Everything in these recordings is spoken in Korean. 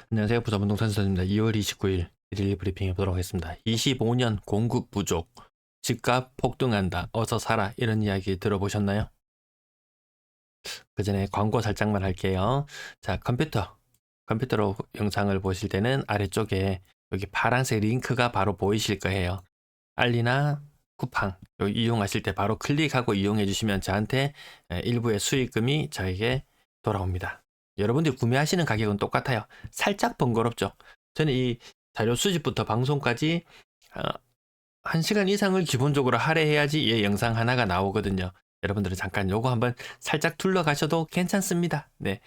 안녕하세요. 부자분동산 선생입니다. 2월 29일 일일 브리핑 해보도록 하겠습니다. 25년 공급 부족, 집값 폭등한다, 어서 사라 이런 이야기 들어보셨나요? 그 전에 광고 살짝만 할게요. 자, 컴퓨터로 영상을 보실 때는 아래쪽에 여기 파란색 링크가 바로 보이실 거예요. 알리나 쿠팡 여기 이용하실 때 바로 클릭하고 이용해 주시면 저한테 일부의 수익금이 저에게 돌아옵니다. 여러분들이 구매하시는 가격은 똑같아요. 살짝 번거롭죠. 저는 이 자료 수집부터 방송까지 1시간 이상을 기본적으로 할애해야지 이 영상 하나가 나오거든요. 여러분들은 잠깐 요거 한번 살짝 둘러가셔도 괜찮습니다. 네.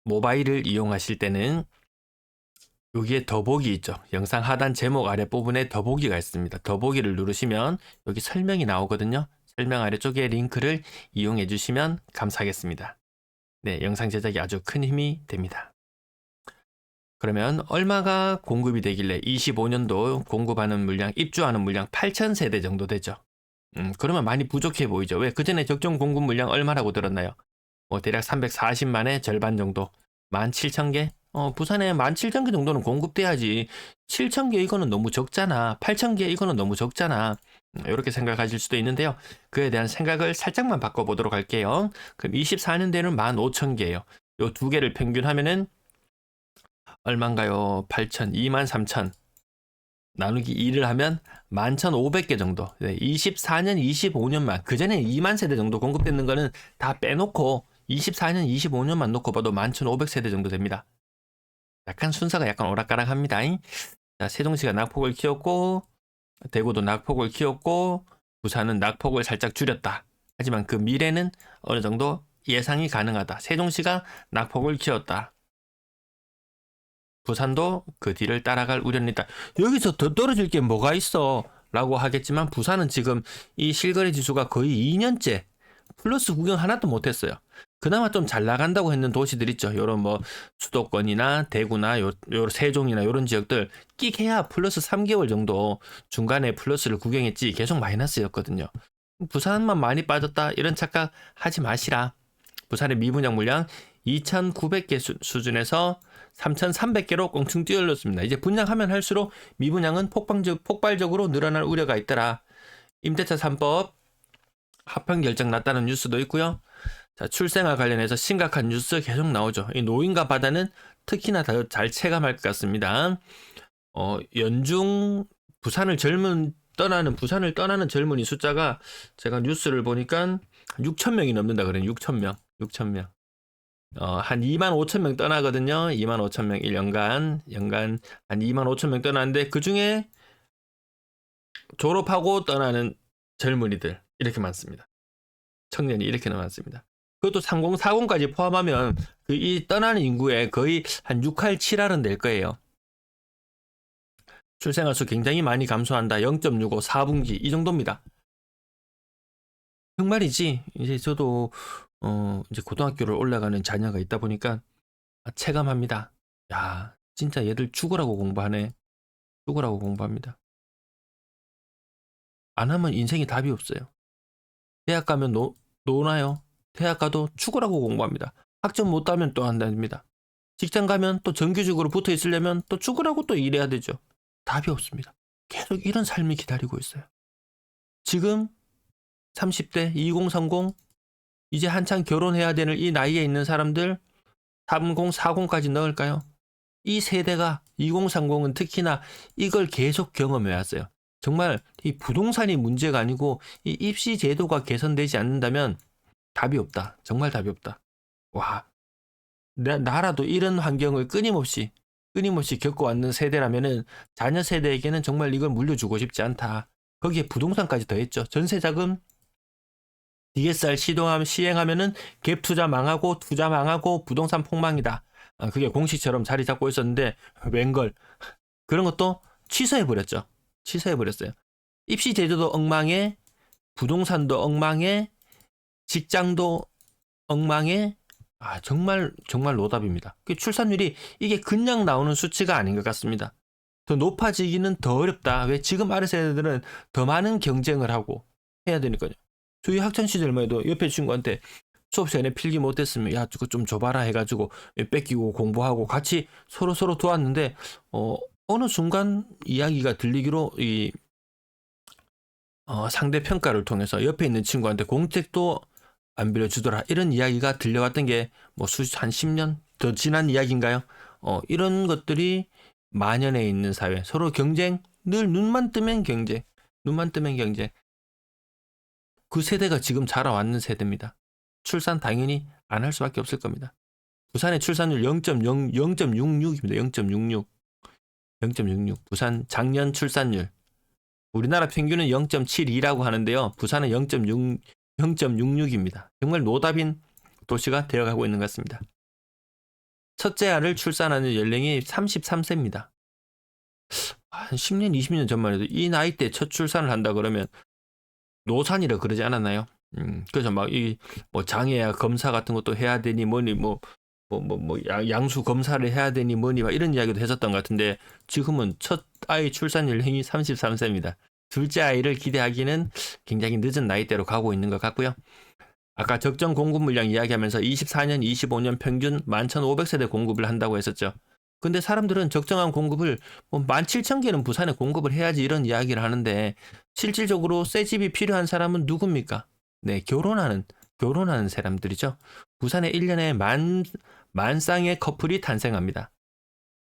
모바일을 이용하실 때는 여기에 더보기 있죠. 영상 하단 제목 아래 부분에 더보기가 있습니다. 더보기를 누르시면 여기 설명이 나오거든요. 설명 아래쪽에 링크를 이용해 주시면 감사하겠습니다. 네, 영상 제작이 아주 큰 힘이 됩니다. 그러면 얼마가 공급이 되길래 25년도 공급하는 물량, 입주하는 물량 8,000세대 정도 되죠. 그러면 많이 부족해 보이죠. 왜? 그 전에 적정 공급 물량 얼마라고 들었나요? 대략 340만의 절반 정도, 17,000개? 부산에 17,000개 정도는 공급돼야지. 7,000개 이거는 너무 적잖아. 8,000개 이거는 너무 적잖아. 이렇게 생각하실 수도 있는데요. 그에 대한 생각을 살짝만 바꿔보도록 할게요. 그럼 24년대는 15,000개예요. 요 두 개를 평균하면은 얼마인가요? 8,000, 23,000 나누기 2를 하면 11,500개 정도. 24년, 25년만. 그 전에 2만 세대 정도 공급되는 거는 다 빼놓고 24년, 25년만 놓고 봐도 11,500세대 정도 됩니다. 약간 순서가 약간 오락가락합니다. 자, 세종시가 낙폭을 키웠고, 대구도 낙폭을 키웠고, 부산은 낙폭을 살짝 줄였다. 하지만 그 미래는 어느 정도 예상이 가능하다. 세종시가 낙폭을 키웠다. 부산도 그 뒤를 따라갈 우려는 있다. 여기서 더 떨어질 게 뭐가 있어? 라고 하겠지만 부산은 지금 이 실거래 지수가 거의 2년째 플러스 구경 하나도 못했어요. 그나마 좀 잘 나간다고 했는 도시들 있죠. 요런 뭐 수도권이나 대구나 요 세종이나 요런 지역들 끽해야 플러스 3개월 정도 중간에 플러스를 구경했지 계속 마이너스였거든요. 부산만 많이 빠졌다 이런 착각 하지 마시라. 부산의 미분양 물량 2,900개 수준에서 3,300개로 껑충 뛰어올랐습니다. 이제 분양하면 할수록 미분양은 폭발적으로 늘어날 우려가 있더라. 임대차 3법 합헌 결정 났다는 뉴스도 있고요. 자, 출생아 관련해서 심각한 뉴스 계속 나오죠. 이 노인과 바다는 특히나 더 잘 체감할 것 같습니다. 연중 부산을 떠나는 젊은이 숫자가 제가 뉴스를 보니까 6,000명이 넘는다 그래요. 6,000명. 한 2만 5천 명 떠나거든요. 2만 5천 명 1년간 한 2만 5천 명 떠나는데 그 중에 졸업하고 떠나는 젊은이들 이렇게 많습니다. 청년이 이렇게나 많습니다. 그것도 3040까지 포함하면 그 이 떠나는 인구의 거의 한 6할 7할은 될 거예요. 출생아 수 굉장히 많이 감소한다. 0.65 4분기 이 정도입니다. 정말이지. 이제 저도 이제 고등학교를 올라가는 자녀가 있다 보니까 체감합니다. 야, 진짜 얘들 죽으라고 공부하네. 죽으라고 공부합니다. 안 하면 인생에 답이 없어요. 대학 가면 노나요? 대학 가도 죽으라고 공부합니다. 학점 못 따면 또 안 됩니다. 직장 가면 또 정규직으로 붙어 있으려면 또 죽으라고 또 일해야 되죠. 답이 없습니다. 계속 이런 삶이 기다리고 있어요. 지금 30대 2030 이제 한창 결혼해야 되는 이 나이에 있는 사람들 30, 40까지 넣을까요? 이 세대가 2030은 특히나 이걸 계속 경험해 왔어요. 정말 이 부동산이 문제가 아니고 이 입시 제도가 개선되지 않는다면 답이 없다. 정말 답이 없다. 와, 나라도 이런 환경을 끊임없이 겪어왔는 세대라면은 자녀 세대에게는 정말 이걸 물려주고 싶지 않다. 거기에 부동산까지 더했죠. 전세자금 DSR 시행하면은 갭 투자 망하고 부동산 폭망이다. 그게 공식처럼 자리 잡고 있었는데 웬걸 그런 것도 취소해버렸죠. 취소해버렸어요. 입시 제도도 엉망해, 부동산도 엉망해, 직장도 엉망해. 정말 노답입니다. 출산율이 이게 그냥 나오는 수치가 아닌 것 같습니다. 더 높아지기는 더 어렵다. 왜? 지금 아래 세대들은 더 많은 경쟁을 하고 해야 되니까요. 저희 학창 시절만 해도 옆에 친구한테 수업 시간에 필기 못했으면 야 그거 좀 줘봐라 해가지고 뺏기고 공부하고 같이 서로 도왔는데 어느 순간 이야기가 들리기로 이 상대 평가를 통해서 옆에 있는 친구한테 공책도 안 빌려주더라 이런 이야기가 들려왔던 게 뭐 한 10년 더 지난 이야기인가요? 이런 것들이 만연해 있는 사회, 서로 경쟁, 늘 눈만 뜨면 경쟁, 눈만 뜨면 경쟁. 그 세대가 지금 자라왔는 세대입니다. 출산 당연히 안 할 수밖에 없을 겁니다. 부산의 출산율 0.66입니다. 0.66. 0.66. 부산 작년 출산율. 우리나라 평균은 0.72라고 하는데요. 부산은 0.66입니다. 정말 노답인 도시가 되어가고 있는 것 같습니다. 첫째 아를 출산하는 연령이 33세입니다. 한 10년, 20년 전만 해도 이 나이 때 첫 출산을 한다 그러면 노산이라 그러지 않았나요? 그래서 막 뭐 장애야 검사 같은 것도 해야 되니 뭐니 양수 검사를 해야 되니 뭐니 막 이런 이야기도 했었던 것 같은데 지금은 첫 아이 출산 연령이 33세입니다. 둘째 아이를 기대하기는 굉장히 늦은 나이대로 가고 있는 것 같고요. 아까 적정 공급 물량 이야기하면서 24년, 25년 평균 11,500세대 공급을 한다고 했었죠. 근데 사람들은 적정한 공급을 17,000개는 부산에 공급을 해야지 이런 이야기를 하는데 실질적으로 새 집이 필요한 사람은 누굽니까? 네, 결혼하는 사람들이죠. 부산에 1년에 만 쌍의 커플이 탄생합니다.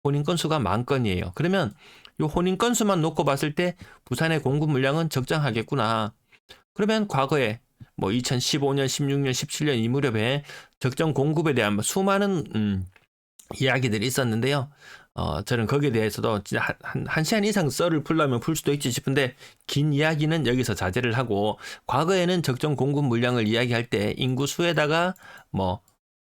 혼인 건수가 10,000건이에요. 그러면 이 혼인 건수만 놓고 봤을 때 부산의 공급 물량은 적정하겠구나. 그러면 과거에 뭐 2015년, 16년, 17년 이 무렵에 적정 공급에 대한 수많은 이야기들이 있었는데요. 저는 거기에 대해서도 진짜 한 시간 이상 썰을 풀려면 풀 수도 있지 싶은데 긴 이야기는 여기서 자제를 하고 과거에는 적정 공급 물량을 이야기할 때 인구수에다가 뭐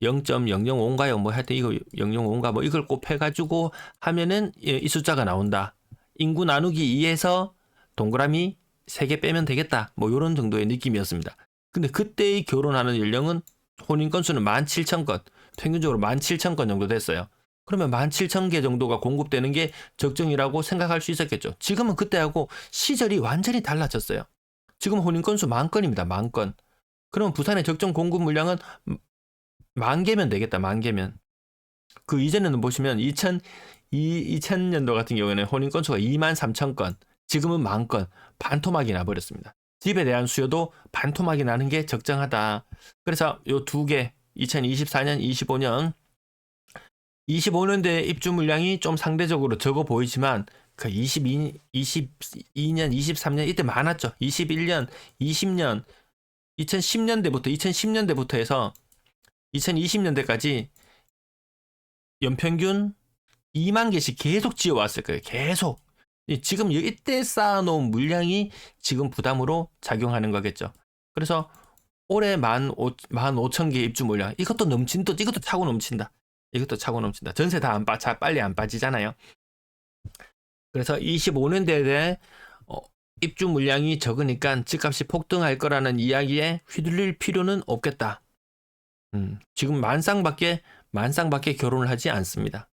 0.005인가요? 뭐 하여튼 이거 005인가 뭐 이걸 곱해가지고 하면은 이 숫자가 나온다. 인구 나누기 2에서 동그라미 3개 빼면 되겠다. 뭐 이런 정도의 느낌이었습니다. 근데 그때의 결혼하는 연령은 혼인 건수는 17,000건, 평균적으로 17,000건 정도 됐어요. 그러면 17,000개 정도가 공급되는 게 적정이라고 생각할 수 있었겠죠. 지금은 그때하고 시절이 완전히 달라졌어요. 지금 혼인 건수 10,000건입니다. 10,000건. 그러면 부산의 적정 공급 물량은 10,000개면 되겠다. 10,000개면. 그 이전에는 보시면 2000년도 같은 경우에는 혼인 건수가 23,000건, 지금은 10,000건, 반토막이 나버렸습니다. 집에 대한 수요도 반토막이 나는 게 적정하다. 그래서 요 두 개, 2024년, 25년대 입주 물량이 좀 상대적으로 적어 보이지만 그 22년, 23년 이때 많았죠. 21년, 20년, 2010년대부터 해서 2020년대까지 연평균 2만 개씩 계속 지어왔을 거예요. 계속. 지금 이때 쌓아놓은 물량이 지금 부담으로 작용하는 거겠죠. 그래서 올해 15,000개 입주 물량. 이것도 차고 넘친다. 이것도 차고 넘친다. 전세 다 빨리 안 빠지잖아요. 그래서 25년대에 입주 물량이 적으니까 집값이 폭등할 거라는 이야기에 휘둘릴 필요는 없겠다. 지금 만쌍밖에 결혼을 하지 않습니다.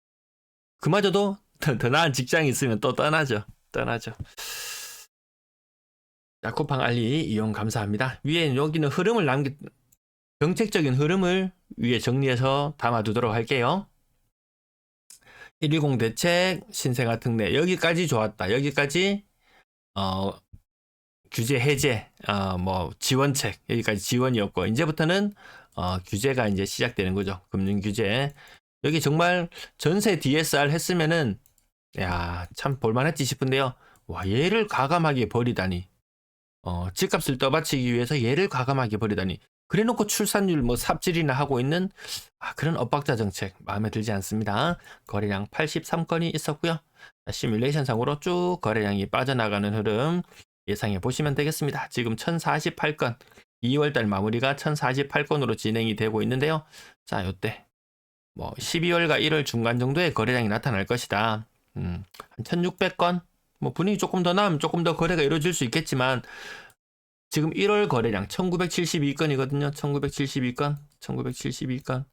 그마저도 더 나은 직장이 있으면 또 떠나죠. 자, 쿠팡 알리 이용 감사합니다. 위에 여기는 정책적인 흐름을 위에 정리해서 담아두도록 할게요. 110 대책, 신생아 특례 여기까지 좋았다. 여기까지 규제 해제, 뭐 지원책 여기까지 지원이었고 이제부터는 규제가 이제 시작되는 거죠. 금융 규제. 여기 정말 전세 DSR 했으면은 야, 참 볼만했지 싶은데요. 와, 얘를 과감하게 버리다니. 집값을 떠받치기 위해서 얘를 과감하게 버리다니. 그래놓고 출산율 뭐 삽질이나 하고 있는 그런 엇박자 정책 마음에 들지 않습니다. 거래량 83건이 있었고요. 시뮬레이션 상으로 쭉 거래량이 빠져나가는 흐름 예상해 보시면 되겠습니다. 지금 1048건, 2월달 마무리가 1048건으로 진행이 되고 있는데요. 자, 요때 뭐 12월과 1월 중간 정도의 거래량이 나타날 것이다. 한 1600건, 뭐 분위기 조금 더 나으면 조금 더 거래가 이루어질 수 있겠지만 지금 1월 거래량 1972건이거든요. 1972건.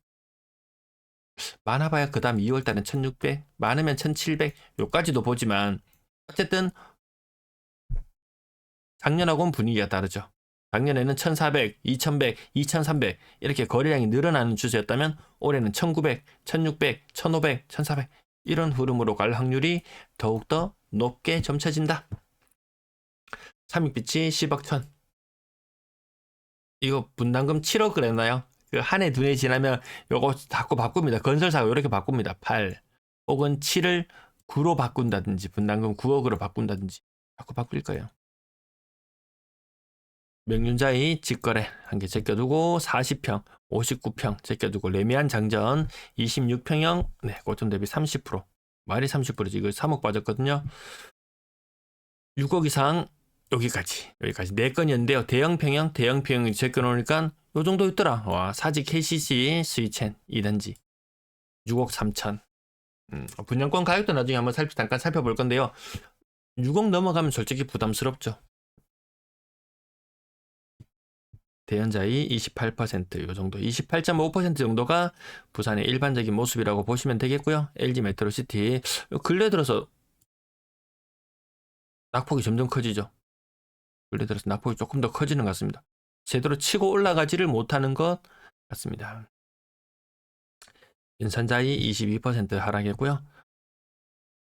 많아봐야 그 다음 2월달은 1600, 많으면 1700, 요까지도 보지만 어쨌든 작년하고는 분위기가 다르죠. 작년에는 1,400, 2,100, 2,300 이렇게 거래량이 늘어나는 추세였다면 올해는 1,900, 1,600, 1,500, 1,400 이런 흐름으로 갈 확률이 더욱더 높게 점쳐진다. 삼익빛이 10억 천. 이거 분담금 7억 그랬나요? 그 한 해, 두 해 지나면 요거 자꾸 바꿉니다. 건설사가 이렇게 바꿉니다. 8 혹은 7을 9로 바꾼다든지 분담금 9억으로 바꾼다든지 자꾸 바뀔 거예요. 명륜자의 직거래 한 개 제껴두고 40평, 59평 제껴두고 레미안 장전 26평형 네, 고점 대비 30% 말이 30%지 이거 3억 빠졌거든요. 6억 이상 여기까지 4건이었는데요. 대형 평형 제껴놓으니까 요 정도 있더라. 와, 사직 KCC 스위첸 2단지 6억 3천. 분양권 가격도 나중에 한번 잠깐 살펴볼 건데요. 6억 넘어가면 솔직히 부담스럽죠. 대연자의 28%, 요 정도, 28.5% 정도가 부산의 일반적인 모습이라고 보시면 되겠고요. LG 메트로시티 근래 들어서 낙폭이 점점 커지죠. 근래 들어서 낙폭이 조금 더 커지는 것 같습니다. 제대로 치고 올라가지를 못하는 것 같습니다. 인산자의 22% 하락했고요.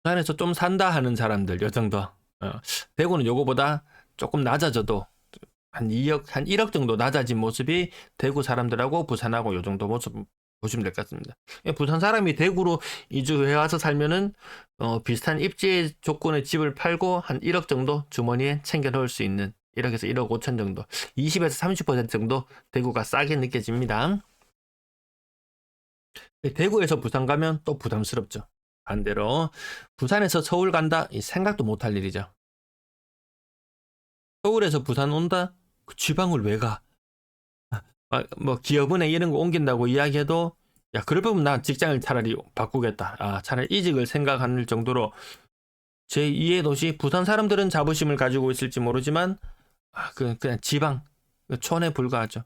부산에서 좀 산다 하는 사람들 요 정도. 대구는 요거보다 조금 낮아져도 한 2억, 한 1억 정도 낮아진 모습이 대구 사람들하고 부산하고 요 정도 모습 보시면 될 것 같습니다. 부산 사람이 대구로 이주해 와서 살면은 비슷한 입지 조건의 집을 팔고 한 1억 정도 주머니에 챙겨 넣을 수 있는 1억에서 1억 5천 정도 20에서 30% 정도 대구가 싸게 느껴집니다. 대구에서 부산 가면 또 부담스럽죠. 반대로 부산에서 서울 간다 이 생각도 못할 일이죠. 서울에서 부산 온다? 그 지방을 왜 가? 뭐 기업은행 이런 거 옮긴다고 이야기해도 야 그럴 거면 나 직장을 차라리 바꾸겠다. 차라리 이직을 생각하는 정도로 제2의 도시 부산 사람들은 자부심을 가지고 있을지 모르지만 그냥 지방 촌에 불과하죠.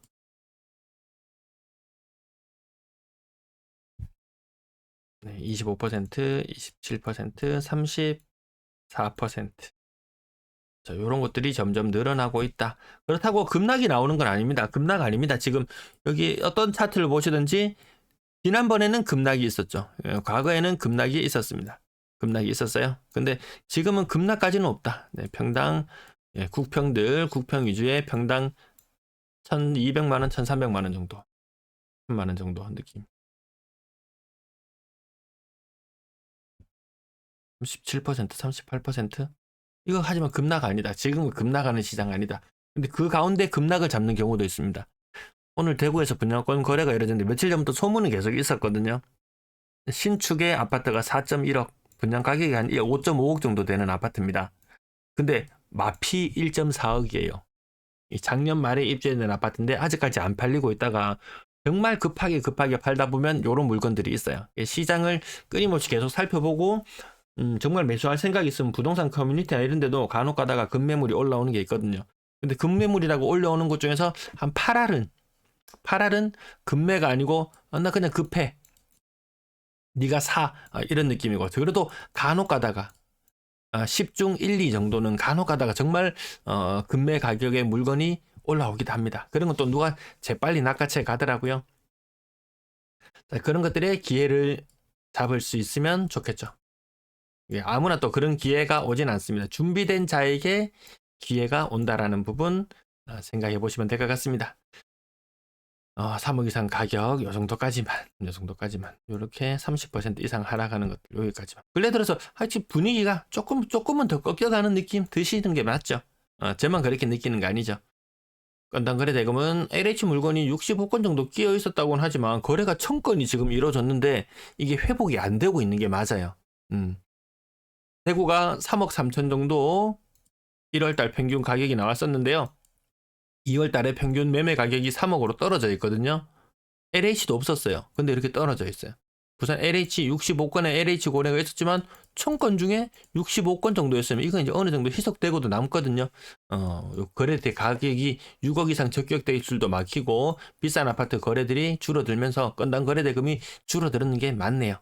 네, 25%, 27%, 34%. 자, 이런 것들이 점점 늘어나고 있다. 그렇다고 급락이 나오는 건 아닙니다. 급락 아닙니다. 지금 여기 어떤 차트를 보시든지 지난번에는 급락이 있었죠. 과거에는 급락이 있었습니다. 급락이 있었어요. 근데 지금은 급락까지는 없다. 네, 평당 국평 위주의 평당 1,200만 원, 1,300만 원 정도. 1,000만 원 정도 느낌. 37%, 38%? 이거 하지만 급락 아니다. 지금은 급락하는 시장 아니다. 근데 그 가운데 급락을 잡는 경우도 있습니다. 오늘 대구에서 분양권 거래가 이루어졌는데 며칠 전부터 소문은 계속 있었거든요. 신축의 아파트가 4.1억, 분양 가격이 한 5.5억 정도 되는 아파트입니다. 근데 마피 1.4억이에요. 작년 말에 입주했는 아파트인데 아직까지 안 팔리고 있다가 정말 급하게 팔다 보면 이런 물건들이 있어요. 시장을 끊임없이 계속 살펴보고 정말 매수할 생각이 있으면 부동산 커뮤니티나 이런 데도 간혹 가다가 급매물이 올라오는 게 있거든요. 근데 급매물이라고 올라오는 것 중에서 한 8알은 급매가 아니고 나 그냥 급해. 네가 사. 이런 느낌이고 그래도 간혹 가다가 10중 1, 2 정도는 간혹 가다가 정말 급매 가격의 물건이 올라오기도 합니다. 그런 건 또 누가 재빨리 낚아채 가더라고요. 자, 그런 것들의 기회를 잡을 수 있으면 좋겠죠. 아무나 또 그런 기회가 오진 않습니다. 준비된 자에게 기회가 온다라는 부분 생각해 보시면 될 것 같습니다. 3억 이상 가격 요 정도까지만 이렇게 30% 이상 하락하는 것들 여기까지만. 근래 들어서 하여튼 분위기가 조금은 더 꺾여가는 느낌 드시는 게 맞죠. 저만 그렇게 느끼는 거 아니죠. 건당 거래 대금은 LH 물건이 65건 정도 끼어 있었다고는 하지만 거래가 1,000건이 지금 이루어졌는데 이게 회복이 안 되고 있는 게 맞아요. 대구가 3억 3천 정도 1월달 평균 가격이 나왔었는데요. 2월달에 평균 매매 가격이 3억으로 떨어져 있거든요. LH도 없었어요. 근데 이렇게 떨어져 있어요. 부산 LH 65건의 LH 거래가 있었지만 1,000건 중에 65건 정도였으면 이건 이제 어느 정도 희석되고도 남거든요. 거래대 가격이 6억 이상 적격될 줄도 막히고 비싼 아파트 거래들이 줄어들면서 건당 거래 대금이 줄어드는 게 맞네요.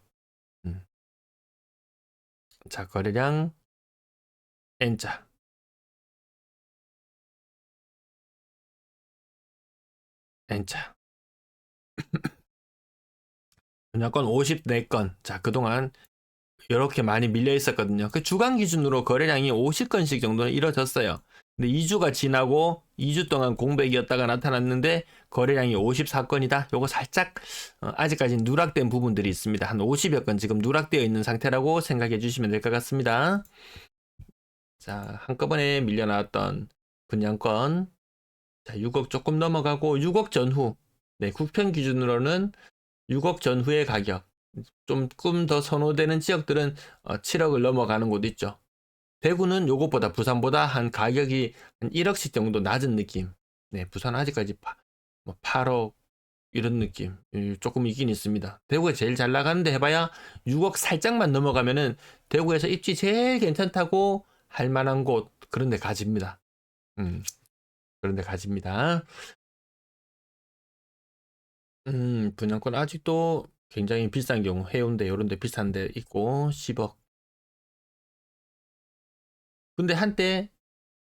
자, 거래량 N자. 자, 분양권 54건. 자, 그동안 이렇게 많이 밀려 있었거든요. 그 주간 기준으로 거래량이 50건씩 정도는 이뤄졌어요. 근데 2주가 지나고 2주 동안 공백이었다가 나타났는데 거래량이 54건이다. 요거 살짝 아직까지 누락된 부분들이 있습니다. 한 50여 건 지금 누락되어 있는 상태라고 생각해 주시면 될 것 같습니다. 자, 한꺼번에 밀려 나왔던 분양권. 자, 6억 조금 넘어가고 6억 전후. 네, 국평 기준으로는 6억 전후의 가격. 조금 더 선호되는 지역들은 7억을 넘어가는 곳도 있죠. 대구는 요것보다 부산보다 한 가격이 한 1억씩 정도 낮은 느낌. 네, 부산은 아직까지 8억 이런 느낌 조금 있긴 있습니다. 대구가 제일 잘 나가는데 해봐야 6억 살짝만 넘어가면은 대구에서 입지 제일 괜찮다고 할 만한 곳 그런 데 가집니다. 그런 데 가집니다. 분양권 아직도 굉장히 비싼 경우 해운대 이런 데 비싼 데 있고 10억. 근데 한때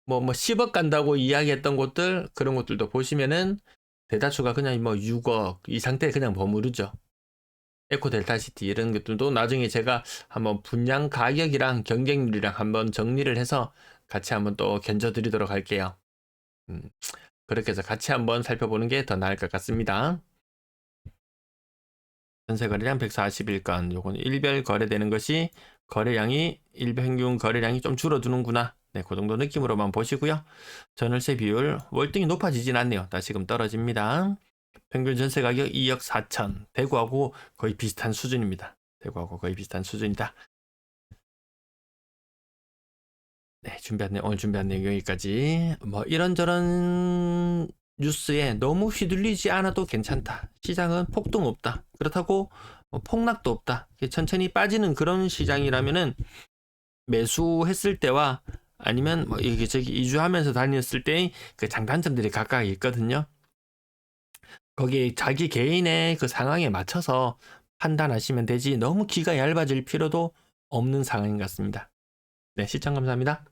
뭐 10억 간다고 이야기했던 곳들 그런 것들도 보시면은 대다수가 그냥 뭐 6억 이 상태에 그냥 머무르죠. 에코 델타시티 이런 것들도 나중에 제가 한번 분양 가격이랑 경쟁률이랑 한번 정리를 해서 같이 한번 또 견져드리도록 할게요. 음, 그렇게 해서 같이 한번 살펴보는 게 더 나을 것 같습니다. 전세 거래량 141건 요건 일별 거래되는 것이 거래량이 일평균 거래량이 좀 줄어드는구나. 네, 그 정도 느낌으로만 보시고요. 전월세 비율 월등히 높아지진 않네요. 다시금 떨어집니다. 평균 전세 가격 2억 4천. 대구하고 거의 비슷한 수준입니다. 대구하고 거의 비슷한 수준이다. 네, 오늘 준비한 내용 여기까지. 뭐 이런저런 뉴스에 너무 휘둘리지 않아도 괜찮다. 시장은 폭등 없다. 그렇다고 폭락도 없다. 천천히 빠지는 그런 시장이라면은 매수했을 때와 아니면 뭐 이게 저기 이주하면서 다녔을 때의 그 장단점들이 각각 있거든요. 거기 자기 개인의 그 상황에 맞춰서 판단하시면 되지 너무 기가 얇아질 필요도 없는 상황인 것 같습니다. 네, 시청 감사합니다.